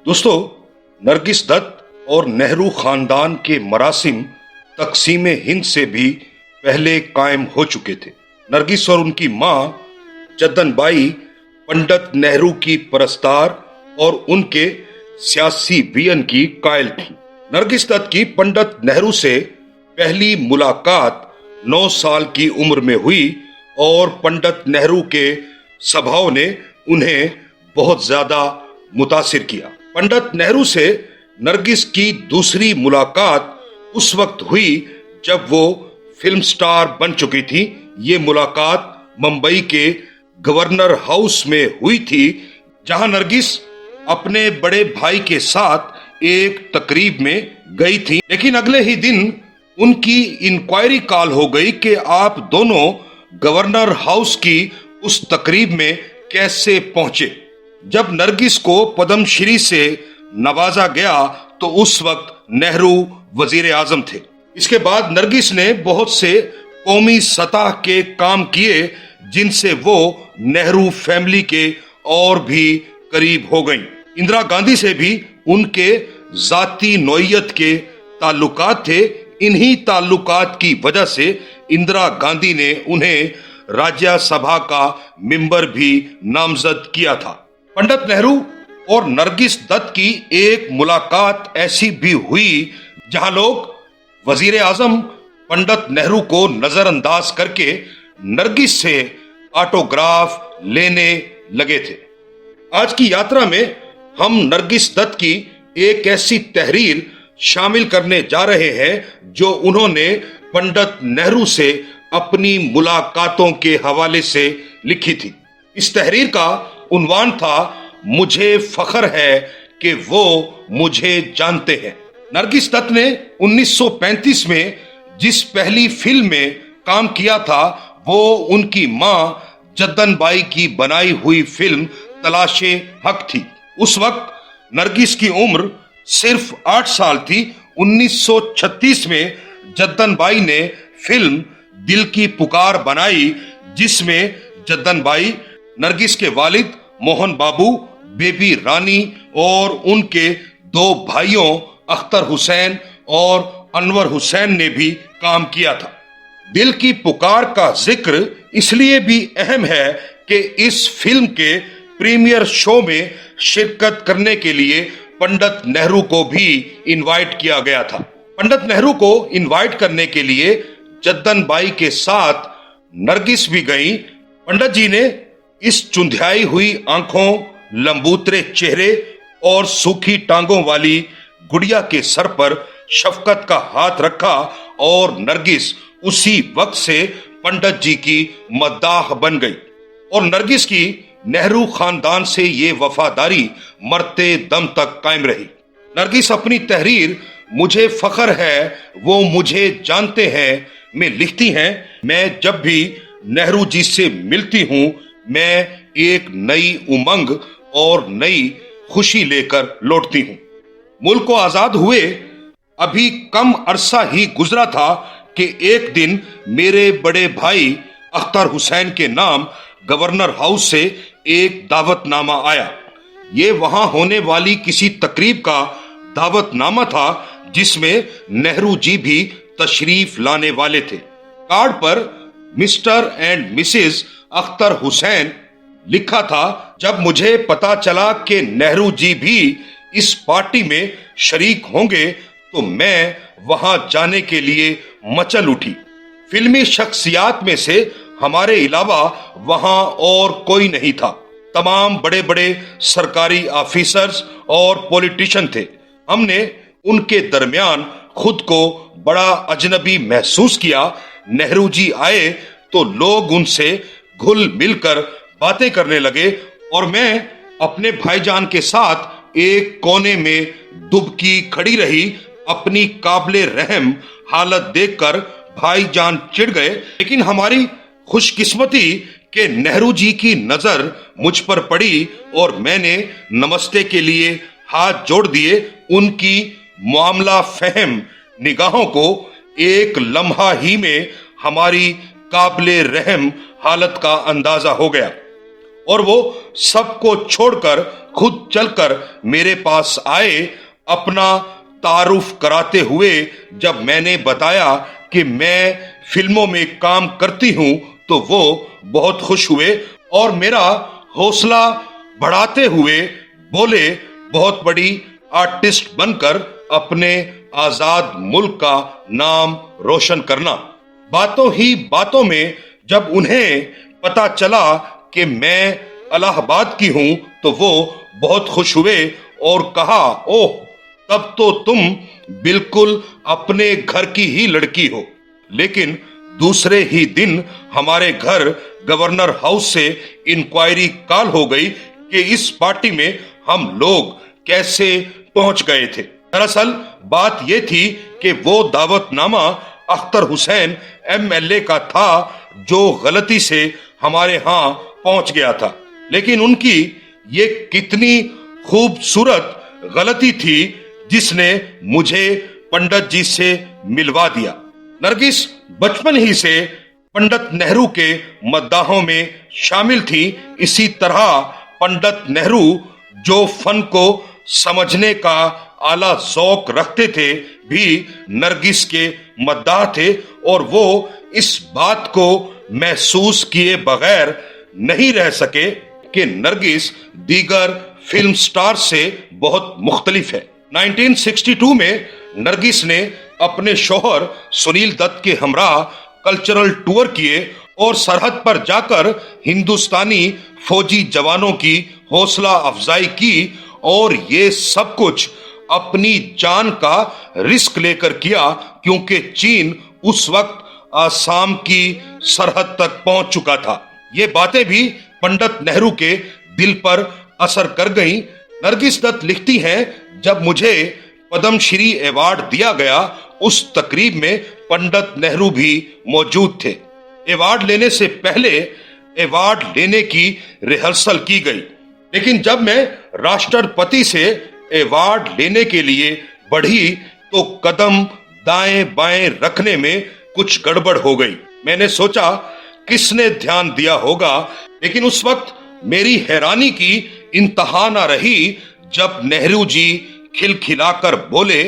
दोस्तों, नरगिस दत्त और नेहरू खानदान के मरासिम तकसीम हिंद से भी पहले कायम हो चुके थे। नरगिस और उनकी मां जद्दन बाई पंडित नेहरू की परस्तार और उनके सियासी वियन की कायल थी। नरगिस दत्त की पंडित नेहरू से पहली मुलाकात 9 साल की उम्र में हुई और पंडित नेहरू के स्वभाव ने उन्हें बहुत ज्यादा मुतासिर किया। पंडित नेहरू से नरगिस की दूसरी मुलाकात उस वक्त हुई जब वो फिल्म स्टार बन चुकी थी। ये मुलाकात मुंबई के गवर्नर हाउस में हुई थी, जहां नरगिस अपने बड़े भाई के साथ एक तकरीब में गई थी। लेकिन अगले ही दिन उनकी इंक्वायरी कॉल हो गई कि आप दोनों गवर्नर हाउस की उस तकरीब में कैसे पहुंचे। जब नरगिस को पद्मश्री से नवाजा गया तो उस वक्त नेहरू वजीर आजम थे। इसके बाद नरगिस ने बहुत से कौमी सतह के काम किए जिनसे वो नेहरू फैमिली के और भी करीब हो गईं। इंदिरा गांधी से भी उनके जाती नौयत के ताल्लुकात थे। इन्हीं ताल्लुकात की वजह से इंदिरा गांधी ने उन्हें राज्यसभा का मेंबर भी नामजद किया था। पंडित नेहरू और नरगिस दत्त की एक मुलाकात ऐसी भी हुई जहां लोग वजीर आजम पंडित नेहरू को नजरअंदाज करके नरगिस से ऑटोग्राफ लेने लगे थे। आज की यात्रा में हम नरगिस दत्त की एक ऐसी तहरीर शामिल करने जा रहे हैं जो उन्होंने पंडित नेहरू से अपनी मुलाकातों के हवाले से लिखी थी। इस तहरीर का उन्वान था, मुझे फख्र है कि वो मुझे जानते हैं। नरगिस दत्त ने 1935 में जिस पहली फिल्म में काम किया था वो उनकी मां जद्दन बाई की बनाई हुई फिल्म तलाशे हक थी। उस वक्त नरगिस की उम्र सिर्फ 8 साल थी। 1936 में जद्दन बाई ने फिल्म दिल की पुकार बनाई, जिसमें जद्दन बाई, नरगिस के वालिद मोहन बाबू, बेबी रानी और उनके 2 भाइयों अख्तर हुसैन और अनवर हुसैन ने भी काम किया था। दिल की पुकार का जिक्र इसलिए भी अहम है कि इस फिल्म के प्रीमियर शो में शिरकत करने के लिए पंडित नेहरू को भी इनवाइट किया गया था। पंडित नेहरू को इनवाइट करने के लिए जद्दन बाई के साथ नरगिस भी गई। पंडित जी ने इस चुंधियाई हुई आंखों, लंबूतरे चेहरे और सूखी टांगों वाली गुड़िया के सर पर शफकत का हाथ रखा और नरगिस उसी वक्त से पंडित जी की मद्दाह बन गई। और नरगिस की नेहरू खानदान से ये वफादारी मरते दम तक कायम रही। नरगिस अपनी तहरीर मुझे फख्र है वो मुझे जानते हैं में लिखती हैं, मैं जब भी नेहरू जी से मिलती हूं मैं एक नई उमंग और नई खुशी लेकर लौटती हूं। मुल्क को आजाद हुए अभी कम अरसा ही गुजरा था कि एक दिन मेरे बड़े भाई अख्तर हुसैन के नाम गवर्नर हाउस से एक दावतनामा आया। ये वहां होने वाली किसी तकरीब का दावतनामा था जिसमें नेहरू जी भी तशरीफ लाने वाले थे। कार्ड पर mister and Mrs Akhtar Hussain लिखा था। जब मुझे पता चला कि नेहरू जी भी इस पार्टी में शरीक होंगे तो मैं वहां जाने के लिए मचल उठी। फिल्मी शख्सियात में से हमारे अलावा वहां और कोई नहीं था। तमाम बड़े बड़े सरकारी ऑफिसर्स और पॉलिटिशियन थे। हमने उनके दरमियान खुद को बड़ा अजनबी महसूस किया। नेहरू जी आए तो लोग उनसे घुल मिलकर बातें करने लगे और मैं अपने भाईजान के साथ एक कोने में दुबकी खड़ी रही। अपनी काबिले रहम हालत देखकर भाईजान चिढ़ गए, लेकिन हमारी खुशकिस्मती के नेहरू जी की नजर मुझ पर पड़ी और मैंने नमस्ते के लिए हाथ जोड़ दिए। उनकी मामला फहम निगाहों को एक लम्हा ही में हमारी काबिले रहम हालत का अंदाजा हो गया। और वो सबको छोड़कर खुद चलकर मेरे पास आए। अपना तारुफ कराते हुए जब मैंने बताया कि मैं फिल्मों में काम करती हूं तो वो बहुत खुश हुए और मेरा हौसला बढ़ाते हुए बोले, बहुत बड़ी आर्टिस्ट बनकर अपने आजाद मुल्क का नाम रोशन करना। बातों ही बातों में जब उन्हें पता चला कि मैं इलाहाबाद की हूं तो वो बहुत खुश हुए और कहा, ओह, तब तो तुम बिल्कुल अपने घर की ही लड़की हो। लेकिन दूसरे ही दिन हमारे घर गवर्नर हाउस से इंक्वायरी कॉल हो गई कि इस पार्टी में हम लोग कैसे पहुंच गए थे। दरअसल बात यह थी कि वो दावतनामा अख्तर हुसैन एमएलए का था जो गलती से हमारे यहाँ पहुंच गया था। लेकिन उनकी ये कितनी खूबसूरत गलती थी जिसने मुझे पंडित जी से मिलवा दिया। नरगिस बचपन ही से पंडित नेहरू के मद्दाहों में शामिल थी। इसी तरह पंडित नेहरू जो फन को समझने का आला ज़ौक रखते थे भी नरगिस के मद्दाह थे और वो इस बात को महसूस किए बगैर नहीं रह सके कि नरगिस दीगर फिल्म स्टार से बहुत मुख्तलिफ है। 1962 में नरगिस ने अपने शौहर सुनील दत्त के हमरा कल्चरल टूर किए और सरहद पर जाकर हिंदुस्तानी फौजी जवानों की हौसला अफजाई की और ये सब कुछ अपनी जान का रिस्क लेकर किया क्योंकि चीन उस वक्त आसाम की सरहद तक पहुंच चुका था। ये बातें भी पंडित नेहरू के दिल पर असर कर गईं। नरगिस दत्त लिखती हैं, जब मुझे पद्मश्री अवार्ड दिया गया उस तकरीब में पंडित नेहरू भी मौजूद थे। अवार्ड लेने से पहले अवार्ड लेने की रिहर्सल की गई, लेकिन जब मैं राष्ट्रपति से अवार्ड लेने के लिए बढ़ी तो कदम दाएं बाएं रखने में कुछ गड़बड़ हो गई। मैंने सोचा किसने ध्यान दिया होगा, लेकिन उस वक्त मेरी हैरानी की इंतहा न रही जब नेहरू जी खिलखिलाकर बोले,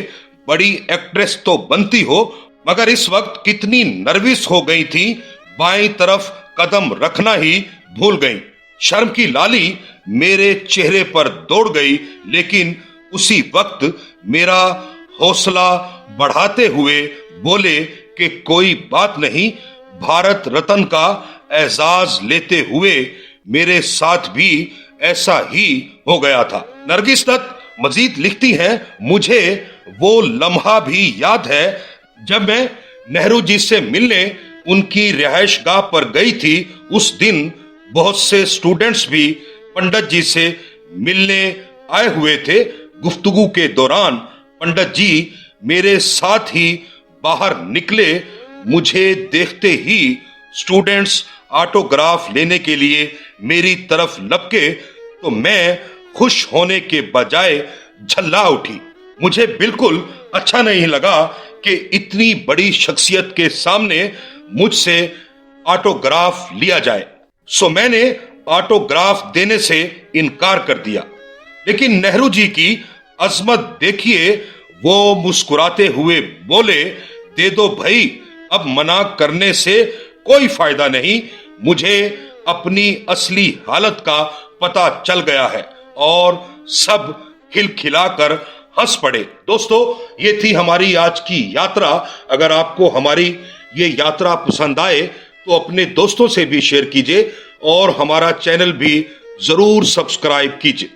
बड़ी एक्ट्रेस तो बनती हो, मगर इस वक्त कितनी नर्वस हो गई थी, बाईं तरफ कदम रखना ही भूल गई। शर्म की लाली मेरे चेहरे पर दौड़ गई, लेकिन उसी वक्त मेरा हौसला बढ़ाते हुए बोले कि कोई बात नहीं, भारत रत्न का एजाज लेते हुए मेरे साथ भी ऐसा ही हो गया था। नरगिस दत्त मजीद लिखती हैं, मुझे वो लम्हा भी याद है जब मैं नेहरू जी से मिलने उनकी रिहाइश गाह पर गई थी। उस दिन बहुत से स्टूडेंट्स भी पंडित जी से मिलने आए हुए थे। गुफ्तगू के दौरान पंडित जी मेरे साथ ही बाहर निकले। मुझे देखते ही स्टूडेंट्स ऑटोग्राफ लेने के लिए मेरी तरफ लपके तो मैं खुश होने के बजाय झल्ला उठी। मुझे बिल्कुल अच्छा नहीं लगा कि इतनी बड़ी शख्सियत के सामने मुझसे ऑटोग्राफ लिया जाए, सो मैंने ऑटोग्राफ देने से इनकार कर दिया। लेकिन नेहरू जी की अजमत देखिए, वो मुस्कुराते हुए बोले, दे दो भाई, अब मना करने से कोई फायदा नहीं, मुझे अपनी असली हालत का पता चल गया है। और सब खिलखिलाकर हंस पड़े। दोस्तों, ये थी हमारी आज की यात्रा। अगर आपको हमारी ये यात्रा पसंद आए तो अपने दोस्तों से भी शेयर कीजिए और हमारा चैनल भी जरूर सब्सक्राइब कीजिए।